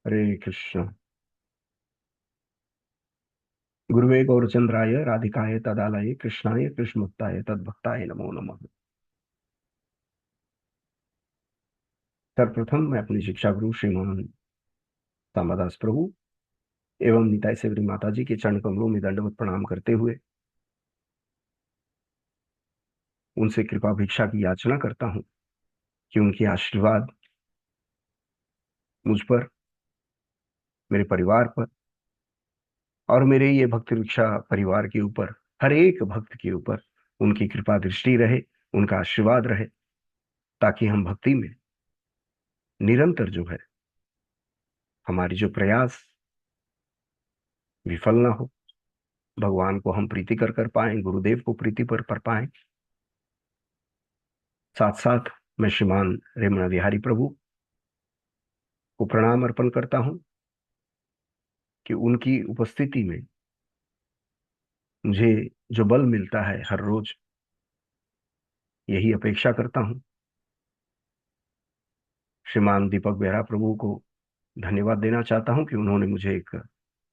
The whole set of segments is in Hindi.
हरे कृष्ण। गुरुवे गौरचंद्राय राधिकाय तदालये कृष्णाय कृष्णमुक्ताय तद्भक्ताय नमो नमः। सर्वप्रथम मैं अपनी शिक्षा गुरु श्रीमान रामदास प्रभु एवं निताई सेवरी माता जी के चरण कमलों में दंडवत प्रणाम करते हुए उनसे कृपा भिक्षा की याचना करता हूँ कि उनकी आशीर्वाद मुझ पर, मेरे परिवार पर और मेरे ये भक्त भिक्षा परिवार के ऊपर, हर एक भक्त के ऊपर उनकी कृपा दृष्टि रहे, उनका आशीर्वाद रहे, ताकि हम भक्ति में निरंतर जो है हमारी जो प्रयास विफल ना हो, भगवान को हम प्रीति कर पाए, गुरुदेव को प्रीति पर पाए। साथ साथ मैं श्रीमान रेमणा बिहारी प्रभु को प्रणाम अर्पण करता हूं कि उनकी उपस्थिति में मुझे जो बल मिलता है हर रोज, यही अपेक्षा करता हूं। श्रीमान दीपक बेहरा प्रभु को धन्यवाद देना चाहता हूं कि उन्होंने मुझे एक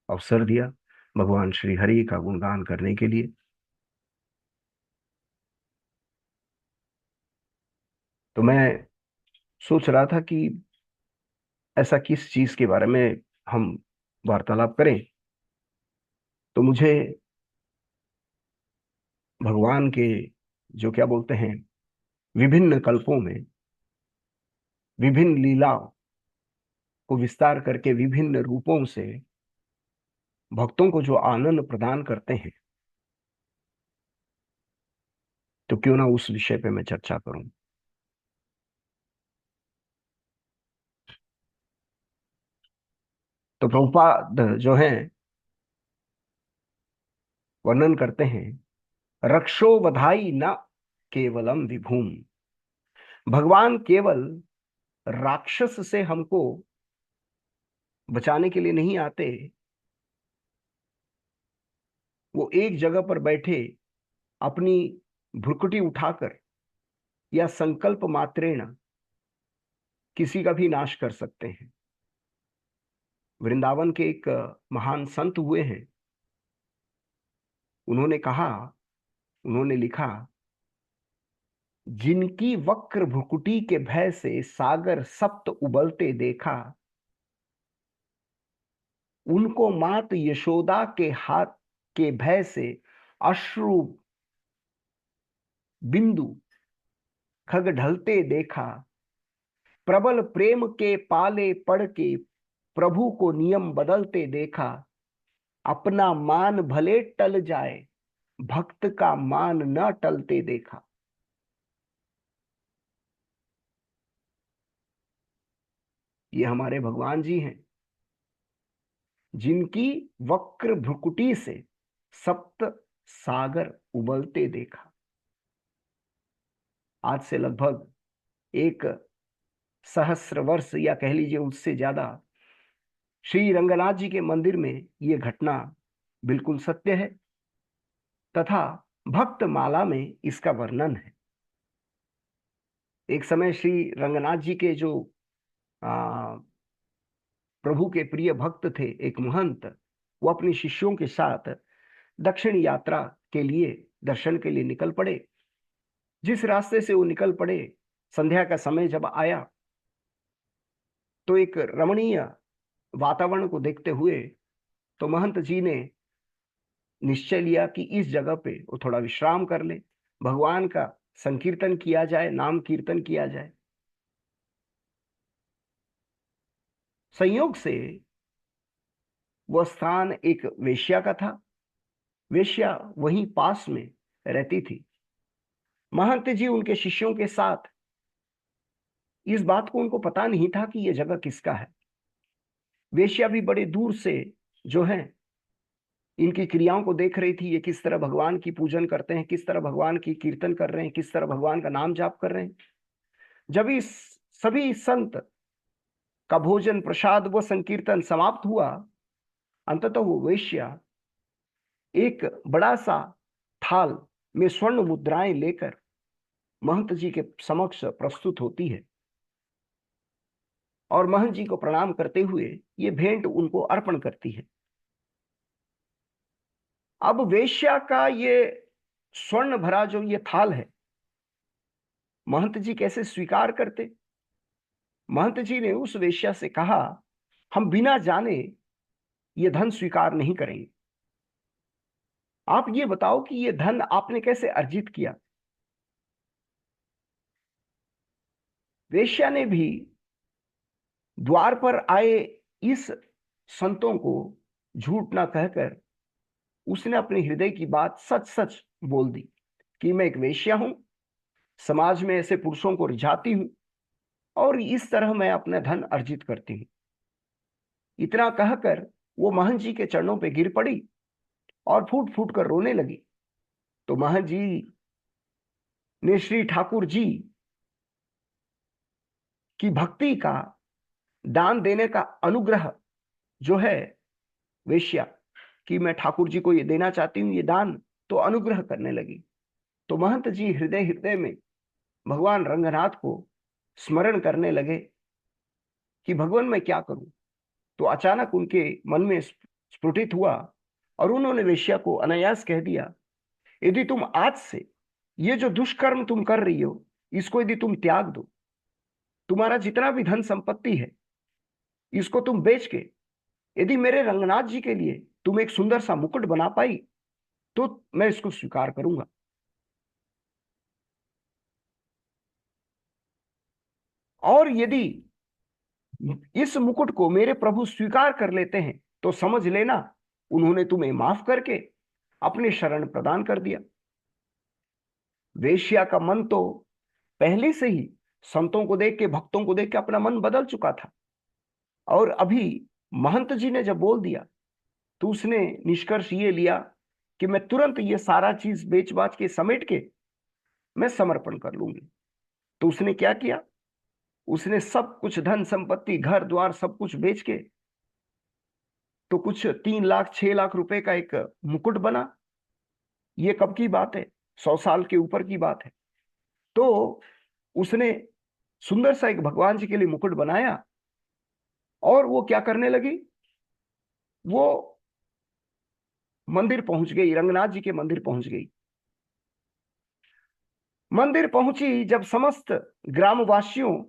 अवसर दिया भगवान श्री हरि का गुणगान करने के लिए। तो मैं सोच रहा था कि ऐसा किस चीज के बारे में हम वार्तालाप करें। तो मुझे भगवान के जो क्या बोलते हैं विभिन्न कल्पों में विभिन्न लीलाओं को विस्तार करके विभिन्न रूपों से भक्तों को जो आनंद प्रदान करते हैं, तो क्यों ना उस विषय पे मैं चर्चा करूं। तो प्रभुपाद जो है वर्णन करते हैं, रक्षो बधाई न केवलम विभूम। भगवान केवल राक्षस से हमको बचाने के लिए नहीं आते, वो एक जगह पर बैठे अपनी भ्रुकुटी उठाकर या संकल्प मात्रेण किसी का भी नाश कर सकते हैं। वृंदावन के एक महान संत हुए हैं, उन्होंने कहा, उन्होंने लिखा, जिनकी वक्र भ्रुकुटी के भय से सागर सप्त उबलते देखा, उनको मात यशोदा के हाथ के भय से अश्रु बिंदु खग ढलते देखा, प्रबल प्रेम के पाले पड़ के प्रभु को नियम बदलते देखा, अपना मान भले टल जाए भक्त का मान न टलते देखा। ये हमारे भगवान जी हैं, जिनकी वक्र भ्रुकुटी से सप्त सागर उबलते देखा। आज से लगभग एक सहस्र वर्ष या कह लीजिए उससे ज्यादा श्री रंगनाथ जी के मंदिर में यह घटना बिल्कुल सत्य है, तथा भक्त माला में इसका वर्णन है। एक समय श्री रंगनाथ जी के जो प्रभु के प्रिय भक्त थे, एक महंत, वो अपने शिष्यों के साथ दक्षिण यात्रा के लिए, दर्शन के लिए निकल पड़े। जिस रास्ते से वो निकल पड़े, संध्या का समय जब आया तो एक रमणीय वातावरण को देखते हुए तो महंत जी ने निश्चय लिया कि इस जगह पे वो थोड़ा विश्राम कर ले, भगवान का संकीर्तन किया जाए, नाम कीर्तन किया जाए। संयोग से वह स्थान एक वेश्या का था, वेश्या वहीं पास में रहती थी। महंत जी उनके शिष्यों के साथ, इस बात को उनको पता नहीं था कि यह जगह किसका है। वेश्या भी बड़े दूर से जो है इनकी क्रियाओं को देख रही थी, ये किस तरह भगवान की पूजन करते हैं, किस तरह भगवान की कीर्तन कर रहे हैं, किस तरह भगवान का नाम जाप कर रहे हैं। जब इस सभी संत का भोजन प्रसाद व संकीर्तन समाप्त हुआ, अंततः वो वेश्या एक बड़ा सा थाल में स्वर्ण मुद्राएं लेकर महंत जी के समक्ष प्रस्तुत होती है और महंत जी को प्रणाम करते हुए ये भेंट उनको अर्पण करती है। अब वेश्या का ये स्वर्ण भरा जो ये थाल है, महंत जी कैसे स्वीकार करते? महंत जी ने उस वेश्या से कहा, हम बिना जाने ये धन स्वीकार नहीं करेंगे। आप ये बताओ कि ये धन आपने कैसे अर्जित किया? वेश्या ने भी द्वार पर आए इस संतों को झूठ ना कहकर उसने अपने हृदय की बात सच सच बोल दी कि मैं एक वेश्या हूं, समाज में ऐसे पुरुषों को रिझाती हूं और इस तरह मैं अपना धन अर्जित करती हूं। इतना कहकर वो महंत जी के चरणों पे गिर पड़ी और फूट फूट कर रोने लगी। तो महंत जी ने श्री ठाकुर जी की भक्ति का, दान देने का अनुग्रह जो है वेश्या कि मैं ठाकुर जी को ये देना चाहती हूं ये दान, तो अनुग्रह करने लगी। तो महंत जी हृदय हृदय में भगवान रंगनाथ को स्मरण करने लगे कि भगवान मैं क्या करूं। तो अचानक उनके मन में स्फुटित हुआ और उन्होंने वेश्या को अनायास कह दिया, यदि तुम आज से ये जो दुष्कर्म तुम कर रही हो इसको यदि तुम त्याग दो, तुम्हारा जितना भी धन संपत्ति है इसको तुम बेच के यदि मेरे रंगनाथ जी के लिए तुम एक सुंदर सा मुकुट बना पाई तो मैं इसको स्वीकार करूंगा। और यदि इस मुकुट को मेरे प्रभु स्वीकार कर लेते हैं तो समझ लेना उन्होंने तुम्हें माफ करके अपने शरण प्रदान कर दिया। वेश्या का मन तो पहले से ही संतों को देख के, भक्तों को देख के अपना मन बदल चुका था, और अभी महंत जी ने जब बोल दिया तो उसने निष्कर्ष ये लिया कि मैं तुरंत ये सारा चीज बेच बाच के समेट के मैं समर्पण कर लूंगी। तो उसने क्या किया, उसने सब कुछ धन संपत्ति घर द्वार सब कुछ बेच के तो कुछ 3 लाख 6 लाख रुपए का एक मुकुट बना। ये कब की बात है, 100 साल के ऊपर की बात है। तो उसने सुंदर सा एक भगवान जी के लिए मुकुट बनाया और वो क्या करने लगी, वो मंदिर पहुंच गई, रंगनाथ जी के मंदिर पहुंच गई। मंदिर पहुंची जब समस्त ग्रामवासियों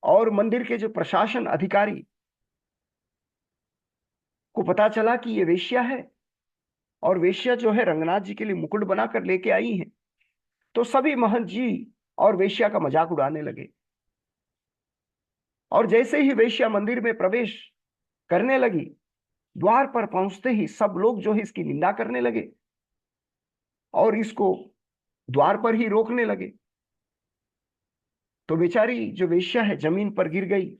और मंदिर के जो प्रशासन अधिकारी को पता चला कि ये वेश्या है और वेश्या जो है रंगनाथ जी के लिए मुकुट बनाकर लेके आई है, तो सभी महंत जी और वेश्या का मजाक उड़ाने लगे। और जैसे ही वेश्या मंदिर में प्रवेश करने लगी, द्वार पर पहुंचते ही सब लोग जो है इसकी निंदा करने लगे और इसको द्वार पर ही रोकने लगे। तो बेचारी जो वेश्या है जमीन पर गिर गई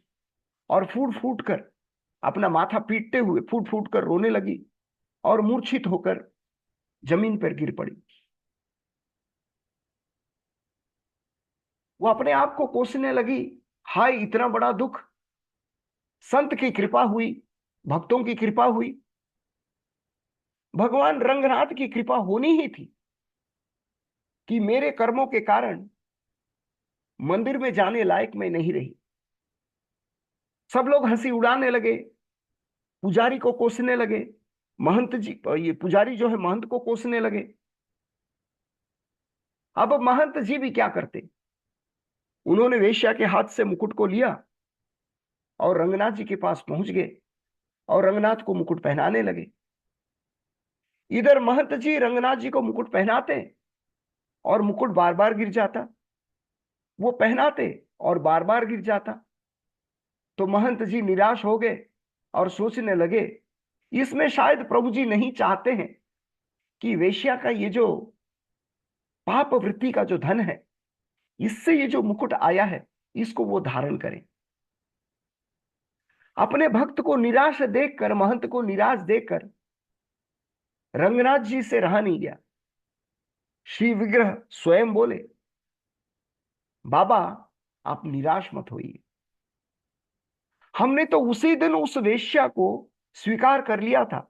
और फूट फूट कर अपना माथा पीटते हुए फूट फूट कर रोने लगी और मूर्छित होकर जमीन पर गिर पड़ी। वो अपने आप को कोसने लगी, हाय इतना बड़ा दुख, संत की कृपा हुई, भक्तों की कृपा हुई, भगवान रंगनाथ की कृपा होनी ही थी कि मेरे कर्मों के कारण मंदिर में जाने लायक मैं नहीं रही। सब लोग हंसी उड़ाने लगे, पुजारी को कोसने लगे, महंत जी, ये पुजारी जो है महंत को कोसने लगे। अब महंत जी भी क्या करते, उन्होंने वेश्या के हाथ से मुकुट को लिया और रंगनाथ जी के पास पहुंच गए और रंगनाथ को मुकुट पहनाने लगे। इधर महंत जी रंगनाथ जी को मुकुट पहनाते और मुकुट बार बार गिर जाता, वो पहनाते और बार बार गिर जाता। तो महंत जी निराश हो गए और सोचने लगे इसमें शायद प्रभु जी नहीं चाहते हैं कि वेश्या का ये जो पाप वृत्ति का जो धन है, इससे ये जो मुकुट आया है इसको वो धारण करें। अपने भक्त को निराश देखकर, महंत को निराश देखकर रंगनाथ जी से रहा नहीं गया। श्री विग्रह स्वयं बोले, बाबा आप निराश मत होइए, हमने तो उसी दिन उस वेश्या को स्वीकार कर लिया था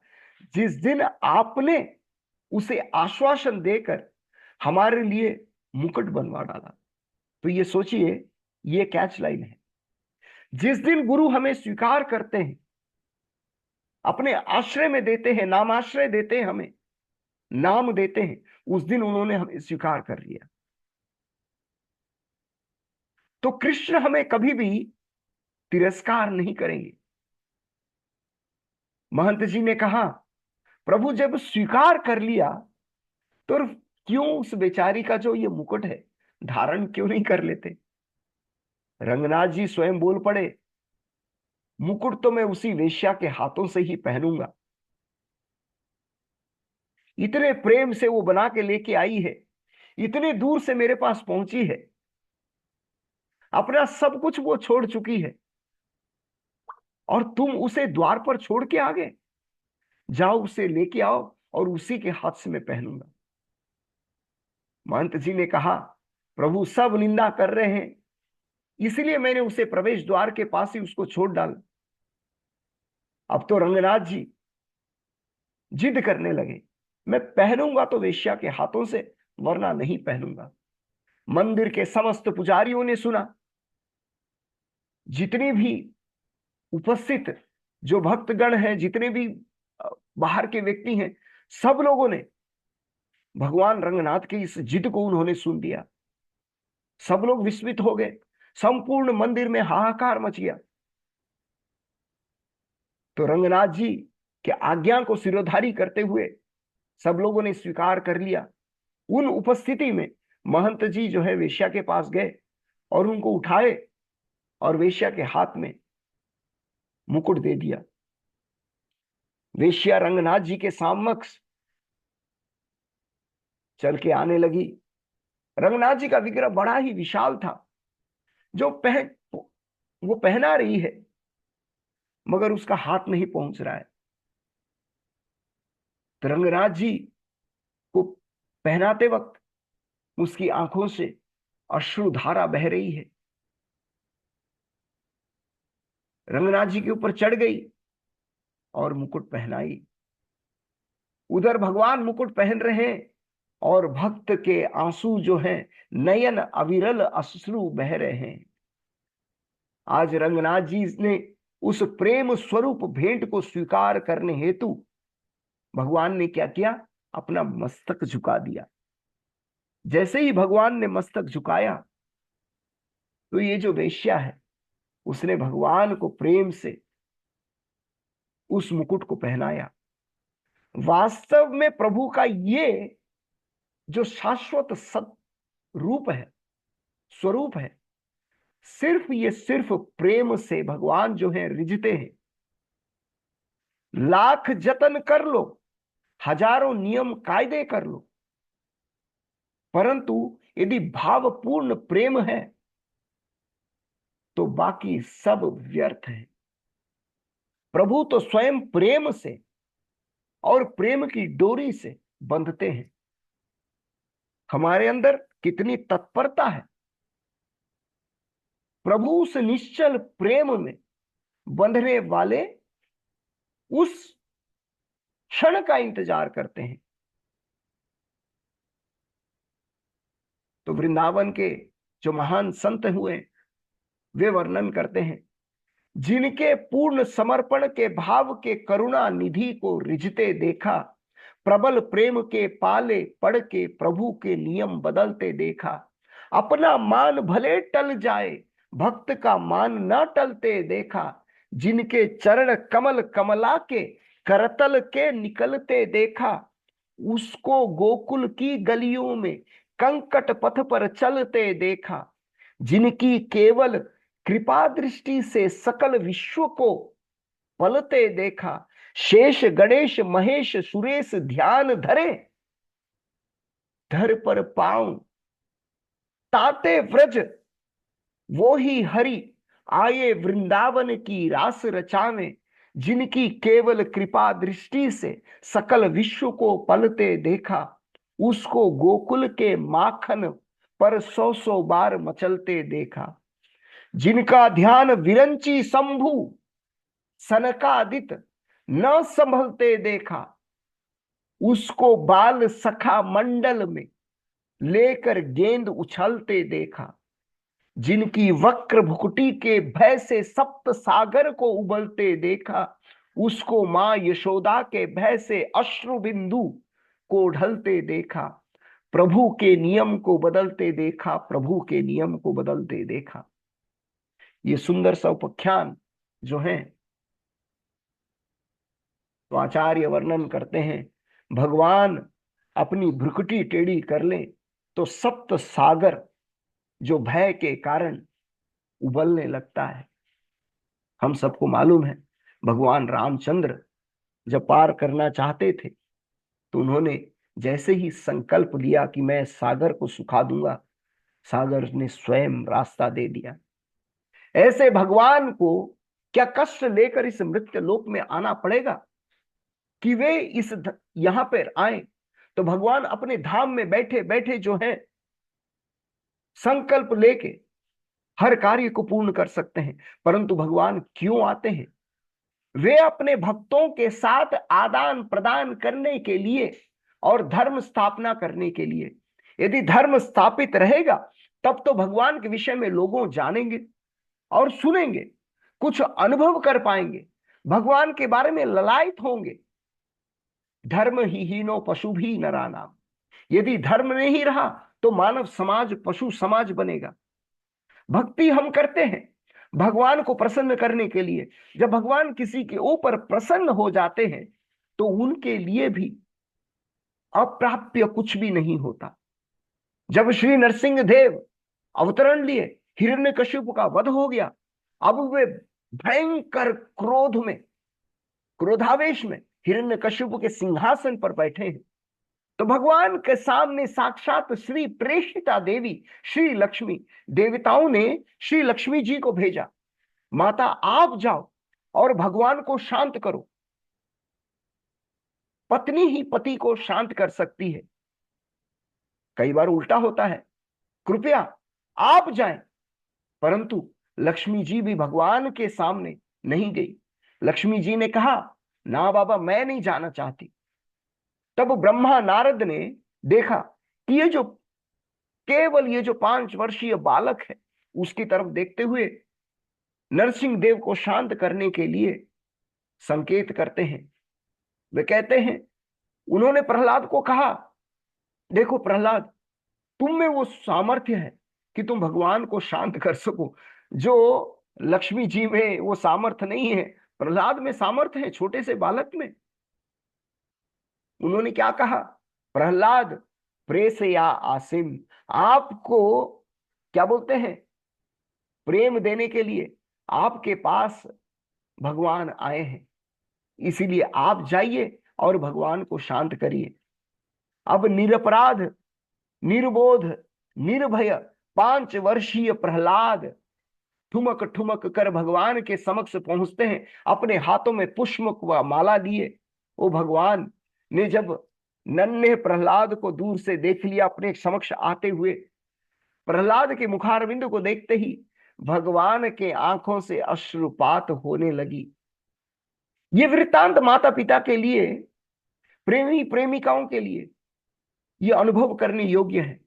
जिस दिन आपने उसे आश्वासन देकर हमारे लिए मुकुट बनवा डाला। तो ये सोचिए, ये कैच लाइन है जिस दिन गुरु हमें स्वीकार करते हैं, अपने आश्रय में देते हैं, नामाश्रय देते हैं, हमें नाम देते हैं, उस दिन उन्होंने हमें स्वीकार कर लिया। तो कृष्ण हमें कभी भी तिरस्कार नहीं करेंगे। महंत जी ने कहा, प्रभु जब स्वीकार कर लिया तो क्यों उस बेचारी का जो ये मुकुट है धारण क्यों नहीं कर लेते? रंगनाथ जी स्वयं बोल पड़े, मुकुट तो मैं उसी वेश्या के हाथों से ही पहनूंगा। इतने प्रेम से वो बना के लेके आई है, इतने दूर से मेरे पास पहुंची है, अपना सब कुछ वो छोड़ चुकी है, और तुम उसे द्वार पर छोड़ के आ गए। जाओ उसे लेके आओ और उसी के हाथ से मैं पहनूंगा। महंत जी ने कहा, प्रभु सब निंदा कर रहे हैं, इसलिए मैंने उसे प्रवेश द्वार के पास ही उसको छोड़ डाला। अब तो रंगनाथ जी जिद करने लगे, मैं पहनूंगा तो वेश्या के हाथों से, वरना नहीं पहनूंगा। मंदिर के समस्त पुजारियों ने सुना, जितनी भी उपस्थित जो भक्तगण हैं, जितने भी बाहर के व्यक्ति हैं, सब लोगों ने भगवान रंगनाथ की इस जिद को उन्होंने सुन लिया। सब लोग विस्मित हो गए, संपूर्ण मंदिर में हाहाकार मच गया। तो रंगनाथ जी के आज्ञा को सिरोधारी करते हुए सब लोगों ने स्वीकार कर लिया। उन उपस्थिति में महंत जी जो है वेश्या के पास गए और उनको उठाए और वेश्या के हाथ में मुकुट दे दिया। वेश्या रंगनाथ जी के समक्ष चल के आने लगी। रंगनाथ जी का विग्रह बड़ा ही विशाल था, जो वो पहना रही है मगर उसका हाथ नहीं पहुंच रहा है। तो रंगनाथ जी को पहनाते वक्त उसकी आंखों से अश्रुधारा बह रही है। रंगनाथ जी के ऊपर चढ़ गई और मुकुट पहनाई। उधर भगवान मुकुट पहन रहे हैं और भक्त के आंसू जो हैं, नयन अविरल अश्रु बह रहे हैं। आज रंगनाथ जी ने उस प्रेम स्वरूप भेंट को स्वीकार करने हेतु भगवान ने क्या किया, अपना मस्तक झुका दिया। जैसे ही भगवान ने मस्तक झुकाया तो ये जो वेश्या है उसने भगवान को प्रेम से उस मुकुट को पहनाया। वास्तव में प्रभु का ये जो शाश्वत सत रूप है, स्वरूप है, सिर्फ प्रेम से भगवान जो है रिझते हैं। लाख जतन कर लो, हजारों नियम कायदे कर लो, परंतु यदि भावपूर्ण प्रेम है तो बाकी सब व्यर्थ है। प्रभु तो स्वयं प्रेम से और प्रेम की डोरी से बंधते हैं। हमारे अंदर कितनी तत्परता है, प्रभु उस निश्चल प्रेम में बंधने वाले उस क्षण का इंतजार करते हैं। तो वृंदावन के जो महान संत हुए वे वर्णन करते हैं, जिनके पूर्ण समर्पण के भाव के करुणा निधि को रिझते देखा, प्रबल प्रेम के पाले पड़ के प्रभु के नियम बदलते देखा। अपना मान भले टल जाए, भक्त का मान न टलते देखा। जिनके चरण कमल कमला के करतल के निकलते देखा, उसको गोकुल की गलियों में कंकट पथ पर चलते देखा। जिनकी केवल कृपा दृष्टि से सकल विश्व को पलते देखा। शेष गणेश महेश सुरेश ध्यान धरे, धर पर पांव ताते व्रज। वो ही हरि आए वृंदावन की रास रचावे। जिनकी केवल कृपा दृष्टि से सकल विश्व को पलते देखा, उसको गोकुल के माखन पर 100 बार मचलते देखा। जिनका ध्यान विरंची शंभु सनकादित न संभलते देखा, उसको बाल सखा मंडल में लेकर गेंद उछलते देखा। जिनकी वक्र भुकुटी के भय से सप्त सागर को उबलते देखा, उसको मां यशोदा के भय से अश्रु बिंदु को ढलते देखा। प्रभु के नियम को बदलते देखा, प्रभु के नियम को बदलते देखा। ये सुंदर सा उपाख्यान जो है, तो आचार्य वर्णन करते हैं, भगवान अपनी भ्रुकुटी टेढ़ी कर ले तो सप्त सागर जो भय के कारण उबलने लगता है। हम सबको मालूम है, भगवान रामचंद्र जब पार करना चाहते थे तो उन्होंने जैसे ही संकल्प लिया कि मैं सागर को सुखा दूंगा, सागर ने स्वयं रास्ता दे दिया। ऐसे भगवान को क्या कष्ट लेकर इस मृत्यु लोक में आना पड़ेगा कि वे इस यहां पर आए? तो भगवान अपने धाम में बैठे बैठे जो है संकल्प लेके हर कार्य को पूर्ण कर सकते हैं। परंतु भगवान क्यों आते हैं? वे अपने भक्तों के साथ आदान प्रदान करने के लिए और धर्म स्थापना करने के लिए। यदि धर्म स्थापित रहेगा तब तो भगवान के विषय में लोगों जानेंगे और सुनेंगे, कुछ अनुभव कर पाएंगे, भगवान के बारे में ललायत होंगे। धर्म ही हीनो पशु भी नरानाम। यदि धर्म नहीं रहा तो मानव समाज पशु समाज बनेगा। भक्ति हम करते हैं भगवान को प्रसन्न करने के लिए। जब भगवान किसी के ऊपर प्रसन्न हो जाते हैं तो उनके लिए भी अप्राप्य कुछ भी नहीं होता। जब श्री नरसिंह देव अवतरण लिए, हिरण्यकशिपु का वध हो गया, अब वे भयंकर क्रोध में, क्रोधावेश में हिरण्यकशिपु के सिंहासन पर बैठे हैं। तो भगवान के सामने साक्षात श्री प्रेषिता देवी श्री लक्ष्मी, देवताओं ने श्री लक्ष्मी जी को भेजा, माता आप जाओ और भगवान को शांत करो। पत्नी ही पति को शांत कर सकती है, कई बार उल्टा होता है, कृपया आप जाएं। परंतु लक्ष्मी जी भी भगवान के सामने नहीं गई। लक्ष्मी जी ने कहा, ना बाबा मैं नहीं जाना चाहती। तब ब्रह्मा नारद ने देखा कि ये जो केवल ये जो 5 वर्षीय बालक है, उसकी तरफ देखते हुए नरसिंह देव को शांत करने के लिए संकेत करते हैं। वे कहते हैं, उन्होंने प्रहलाद को कहा, देखो प्रहलाद, तुम में वो सामर्थ्य है कि तुम भगवान को शांत कर सको, जो लक्ष्मी जी में वो सामर्थ्य नहीं है, प्रहलाद में सामर्थ्य है, छोटे से बालक में। उन्होंने क्या कहा, प्रहलाद प्रेषया आसिम, आपको क्या बोलते हैं, प्रेम देने के लिए आपके पास भगवान आए हैं, इसीलिए आप जाइए और भगवान को शांत करिए। अब निरपराध, निर्बोध, निर्भय 5 वर्षीय प्रहलाद ठुमक ठुमक कर भगवान के समक्ष पहुंचते हैं, अपने हाथों में पुष्प व माला लिए। वो भगवान ने जब नन्हे प्रहलाद को दूर से देख लिया अपने समक्ष आते हुए, प्रहलाद के मुखारविंद को देखते ही भगवान के आंखों से अश्रुपात होने लगी। ये वृत्तांत माता पिता के लिए, प्रेमी प्रेमिकाओं के लिए ये अनुभव करने योग्य है।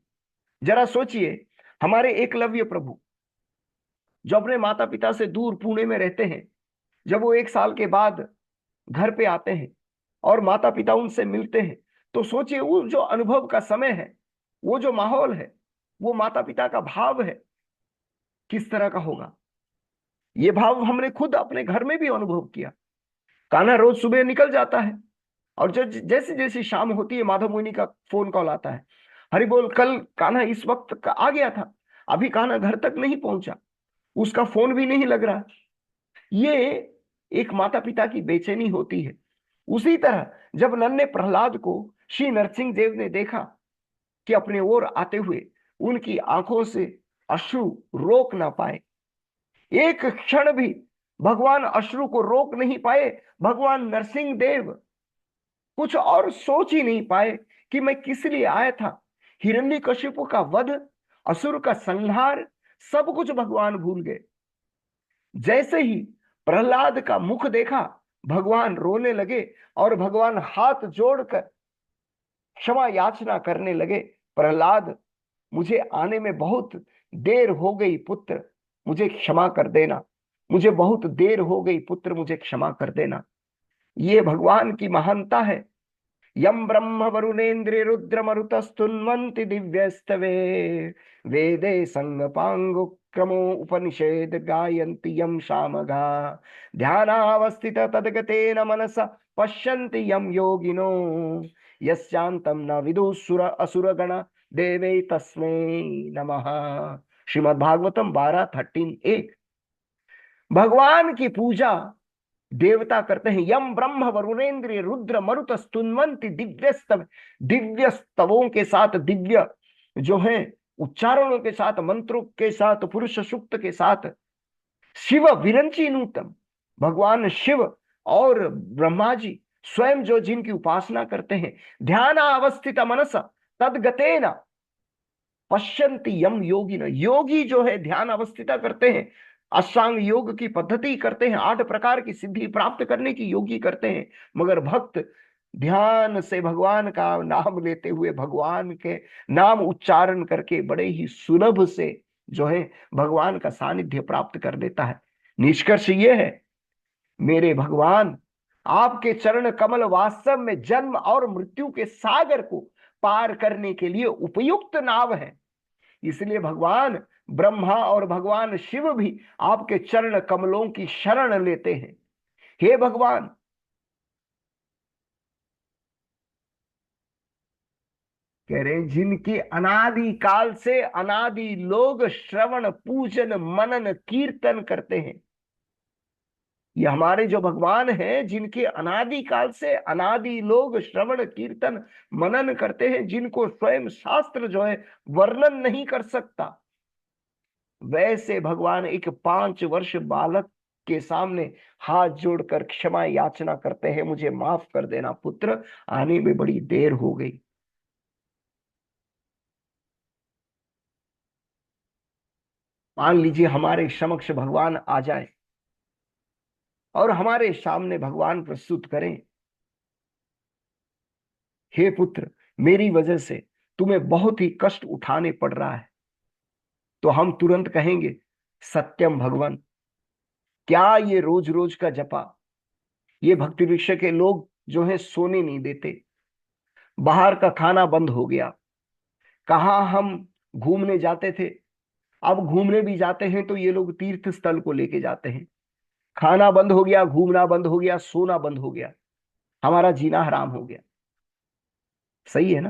जरा सोचिए, हमारे एकलव्य प्रभु जो अपने माता पिता से दूर पुणे में रहते हैं, जब वो 1 साल के बाद घर पे आते हैं और माता पिता उनसे मिलते हैं, तो सोचिए वो जो अनुभव का समय है, वो जो माहौल है, वो माता पिता का भाव है, किस तरह का होगा। ये भाव हमने खुद अपने घर में भी अनुभव किया। कान्हा रोज सुबह निकल जाता है और जैसे जैसे शाम होती है माधव मुनि का फोन कॉल आता है, हरि बोल कल कान्हा इस वक्त आ गया था, अभी कान्हा घर तक नहीं पहुंचा, उसका फोन भी नहीं लग रहा। ये एक माता पिता की बेचैनी होती है। उसी तरह जब नन्हे प्रहलाद को श्री नरसिंह देव ने देखा कि अपने ओर आते हुए उनकी आंखों से अश्रु रोक ना पाए, एक क्षण भी भगवान अश्रु को रोक नहीं पाए, भगवान नरसिंह देव कुछ और सोच ही नहीं पाए कि मैं किस लिए आया था। हिरण्यकशिपु का वध, असुर का संहार, सब कुछ भगवान भूल गए। जैसे ही प्रहलाद का मुख देखा, भगवान रोने लगे और भगवान हाथ जोड़कर क्षमा याचना करने लगे, प्रहलाद मुझे आने में बहुत देर हो गई पुत्र, मुझे क्षमा कर देना, मुझे बहुत देर हो गई पुत्र, मुझे क्षमा कर देना। ये भगवान की महानता है। यम ब्रह्म वरुणेन्द्र रुद्र मरुतस्तुन्वन्ति दिव्यस्तवे, वेदे संगपांगुक्रमो उपनिषेद गायन्ति यम सामगा, ध्यानावस्थित तद्गतेन मनसा पश्यन्ति यम योगिनो, यस्यान्तं न विदुषुर असुरगण देवै तस्मै नमः। श्रीमद् भागवतम 12:13-1। भगवान की पूजा देवता करते हैं। यम ब्रह्म वरुणेन्द्र रुद्र मरुत स्तुन्वन्ति दिव्य स्तव, दिव्य स्तवों के साथ, दिव्य जो है उच्चारणों के साथ, मंत्रों के साथ, पुरुष सूक्त के साथ, शिव विरंची नूतम, भगवान शिव और ब्रह्मा जी स्वयं जो जिनकी उपासना करते हैं, ध्यान अवस्थित मनस तदगतेन पश्यन्ति यम योगिन, योगी जो है ध्यान अवस्थिता करते हैं, अष्टांग योग की पद्धति करते हैं, 8 प्रकार की सिद्धि प्राप्त करने की योगी करते हैं। मगर भक्त ध्यान से भगवान का नाम लेते हुए, भगवान के नाम उच्चारण करके बड़े ही सुलभ से जो है भगवान का सानिध्य प्राप्त कर लेता है। निष्कर्ष ये है, मेरे भगवान आपके चरण कमल वास्तव में जन्म और मृत्यु के सागर को पार करने के लिए उपयुक्त नाव है। इसलिए भगवान ब्रह्मा और भगवान शिव भी आपके चरण कमलों की शरण लेते हैं। हे भगवान, कह रहे हैं जिनकी अनादि काल से अनादि लोग श्रवण पूजन मनन कीर्तन करते हैं, ये हमारे जो भगवान हैं जिनके अनादि काल से अनादि लोग श्रवण कीर्तन मनन करते हैं, जिनको स्वयं शास्त्र जो है वर्णन नहीं कर सकता, वैसे भगवान एक 5 वर्ष बालक के सामने हाथ जोड़कर क्षमा याचना करते हैं, मुझे माफ कर देना पुत्र, आने में बड़ी देर हो गई। मान लीजिए हमारे समक्ष भगवान आ जाए और हमारे सामने भगवान प्रस्तुत करें, हे पुत्र, मेरी वजह से तुम्हें बहुत ही कष्ट उठाने पड़ रहा है, तो हम तुरंत कहेंगे सत्यम भगवान, क्या ये रोज रोज का जपा, ये भक्ति वृक्ष के लोग जो है सोने नहीं देते, बाहर का खाना बंद हो गया, कहाँ हम घूमने जाते थे, अब घूमने भी जाते हैं तो ये लोग तीर्थ स्थल को लेके जाते हैं, खाना बंद हो गया, घूमना बंद हो गया, सोना बंद हो गया, हमारा जीना हराम हो गया। सही है ना?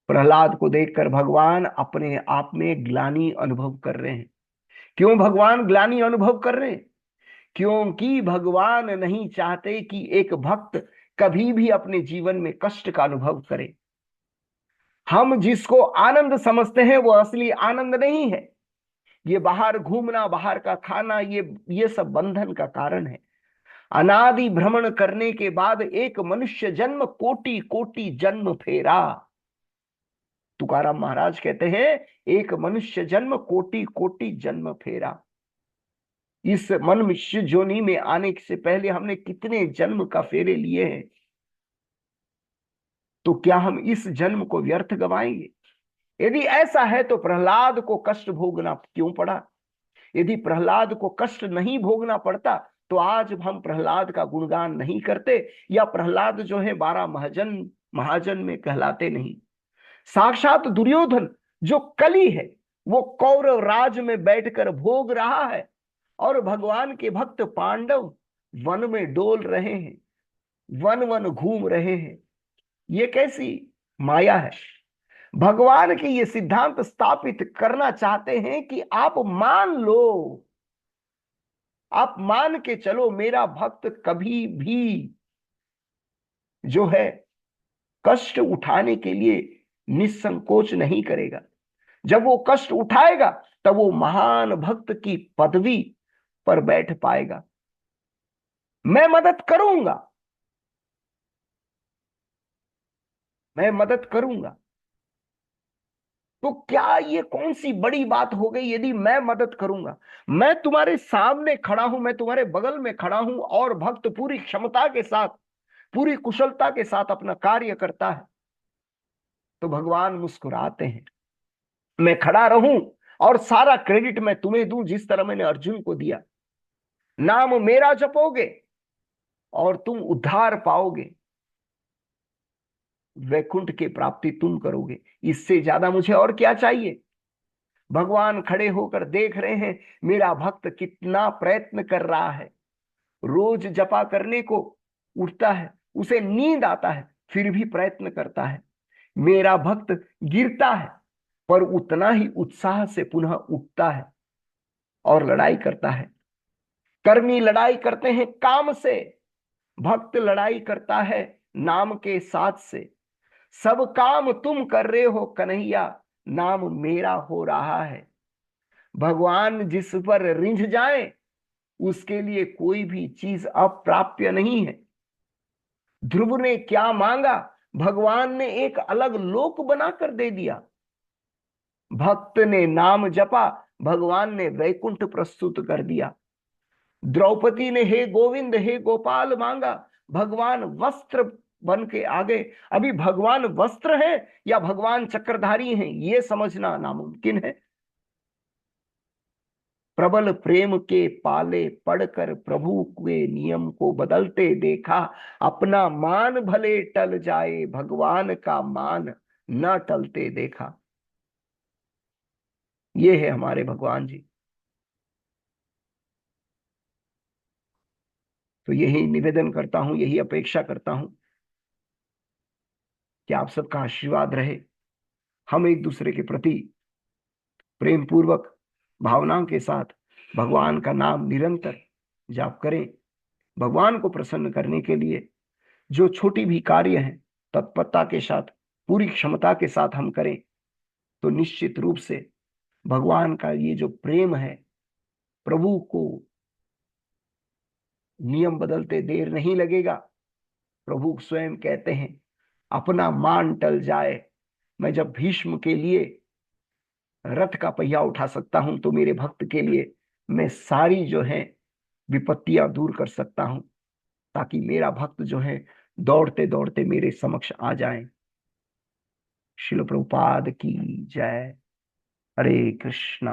प्रहलाद को देखकर भगवान अपने आप में ग्लानि अनुभव कर रहे हैं। क्यों भगवान ग्लानि अनुभव कर रहे हैं? क्योंकि भगवान नहीं चाहते कि एक भक्त कभी भी अपने जीवन में कष्ट का अनुभव करे। हम जिसको आनंद समझते हैं वो असली आनंद नहीं है। ये बाहर घूमना, बाहर का खाना, ये सब बंधन का कारण है। अनादि भ्रमण करने के बाद एक मनुष्य जन्म कोटि कोटि जन्म फेरा। तुकाराम महाराज कहते हैं, एक मनुष्य जन्म कोटि कोटि जन्म फेरा। इस मनुष्य जोनि में आने से पहले हमने कितने जन्म का फेरे लिए हैं, तो क्या हम इस जन्म को व्यर्थ गवाएंगे? यदि ऐसा है तो प्रहलाद को कष्ट भोगना क्यों पड़ा? यदि प्रहलाद को कष्ट नहीं भोगना पड़ता तो आज हम प्रहलाद का गुणगान नहीं करते, या प्रहलाद जो है 12 महाजन महाजन में कहलाते नहीं। साक्षात दुर्योधन जो कली है, वो कौरव राज में बैठकर भोग रहा है और भगवान के भक्त पांडव वन में डोल रहे हैं, वन वन घूम रहे हैं। ये कैसी माया है? भगवान के ये सिद्धांत स्थापित करना चाहते हैं कि आप मान लो, आप मान के चलो, मेरा भक्त कभी भी जो है कष्ट उठाने के लिए निसंकोच नहीं करेगा। जब वो कष्ट उठाएगा तब वो महान भक्त की पदवी पर बैठ पाएगा। मैं मदद करूंगा, मैं मदद करूंगा। तो क्या ये कौन सी बड़ी बात हो गई यदि मैं मदद करूंगा? मैं तुम्हारे सामने खड़ा हूं, मैं तुम्हारे बगल में खड़ा हूं और भक्त पूरी क्षमता के साथ, पूरी कुशलता के साथ अपना कार्य करता है, तो भगवान मुस्कुराते हैं। मैं खड़ा रहूं और सारा क्रेडिट मैं तुम्हें दूं, जिस तरह मैंने अर्जुन को दिया। नाम मेरा जपोगे और तुम उद्धार पाओगे, वैकुंठ की प्राप्ति तुम करोगे। इससे ज्यादा मुझे और क्या चाहिए? भगवान खड़े होकर देख रहे हैं मेरा भक्त कितना प्रयत्न कर रहा है। रोज जपा करने को उठता है, उसे नींद आता है, फिर भी प्रयत्न करता है। मेरा भक्त गिरता है पर उतना ही उत्साह से पुनः उठता है और लड़ाई करता है। कर्मी लड़ाई करते हैं काम से, भक्त लड़ाई करता है नाम के साथ से। सब काम तुम कर रहे हो कन्हैया, नाम मेरा हो रहा है। भगवान जिस पर रिंझ जाए उसके लिए कोई भी चीज अप्राप्य नहीं है। ध्रुव ने क्या मांगा, भगवान ने एक अलग लोक बनाकर दे दिया। भक्त ने नाम जपा, भगवान ने वैकुंठ प्रस्तुत कर दिया। द्रौपदी ने हे गोविंद हे गोपाल मांगा, भगवान वस्त्र बन के आ गए। अभी भगवान वस्त्र है या भगवान चक्रधारी हैं, ये समझना नामुमकिन है। प्रबल प्रेम के पाले पड़कर प्रभु के नियम को बदलते देखा। अपना मान भले टल जाए, भगवान का मान न टलते देखा। ये है हमारे भगवान जी। तो यही निवेदन करता हूं, यही अपेक्षा करता हूं कि आप सबका आशीर्वाद रहे। हम एक दूसरे के प्रति प्रेम पूर्वक भावनाओं के साथ भगवान का नाम निरंतर जाप करें। भगवान को प्रसन्न करने के लिए जो छोटी भी कार्य हैं तत्परता के साथ, पूरी क्षमता के साथ हम करें तो निश्चित रूप से भगवान का ये जो प्रेम है, प्रभु को नियम बदलते देर नहीं लगेगा। प्रभु स्वयं कहते हैं अपना मान टल जाए। मैं जब भीष्म के लिए रथ का पहिया उठा सकता हूं तो मेरे भक्त के लिए मैं सारी जो है विपत्तियां दूर कर सकता हूं, ताकि मेरा भक्त जो है दौड़ते दौड़ते मेरे समक्ष आ जाए। शिल प्रभुपाद की जय। हरे कृष्णा।